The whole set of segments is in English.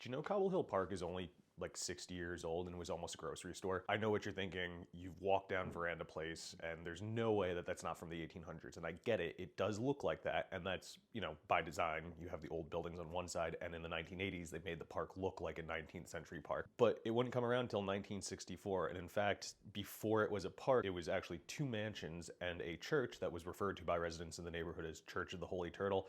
Do you know Cobble Hill Park is only like 60 years old and was almost a grocery store? I know what you're thinking. You've walked down Veranda Place and there's no way that that's not from the 1800s. And I get it. It does look like that. And that's, by design. You have the old buildings on one side, and in the 1980s, they made the park look like a 19th century park. But it wouldn't come around until 1964. And in fact, before it was a park, it was actually two mansions and a church that was referred to by residents in the neighborhood as Church of the Holy Turtle.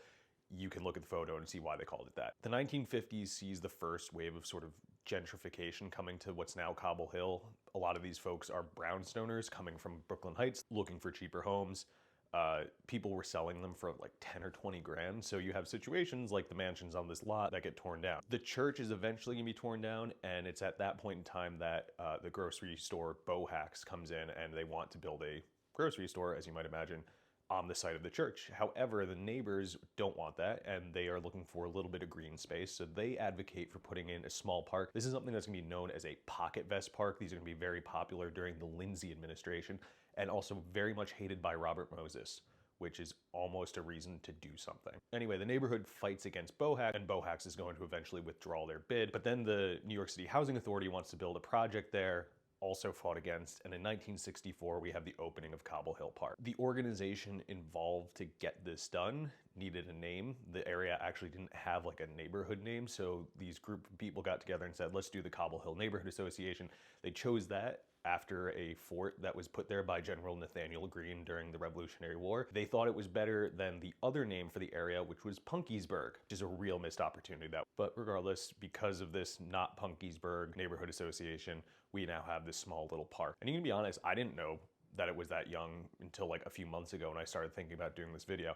You can look at the photo and see why they called it that. The 1950s sees the first wave of sort of gentrification coming to what's now Cobble Hill. A lot of these folks are brownstoners coming from Brooklyn Heights looking for cheaper homes. People were selling them for like 10 or 20 grand. So you have situations like the mansions on this lot that get torn down. The church is eventually gonna be torn down, and it's at that point in time that the grocery store Bohax comes in and they want to build a grocery store, as you might imagine, on the site of the church. However, the neighbors don't want that, and they are looking for a little bit of green space, so they advocate for putting in a small park. This is something that's gonna be known as a pocket vest park. These are gonna be very popular during the Lindsay administration, and also very much hated by Robert Moses, which is almost a reason to do something. Anyway, the neighborhood fights against Bohax, and Bohax is going to eventually withdraw their bid, but then the New York City Housing Authority wants to build a project there, also fought against, and in 1964 we have the opening of Cobble Hill Park. The organization involved to get this done needed a name. The area actually didn't have like a neighborhood name, so these group of people got together and said, let's do the Cobble Hill Neighborhood Association. They chose that after a fort that was put there by General Nathaniel Greene during the Revolutionary War. They thought it was better than the other name for the area, which was Punkiesburg, which is a real missed opportunity. But regardless, because of this not Punkiesburg Neighborhood Association, we now have this small little park. And you can be honest, I didn't know that it was that young until like a few months ago when I started thinking about doing this video.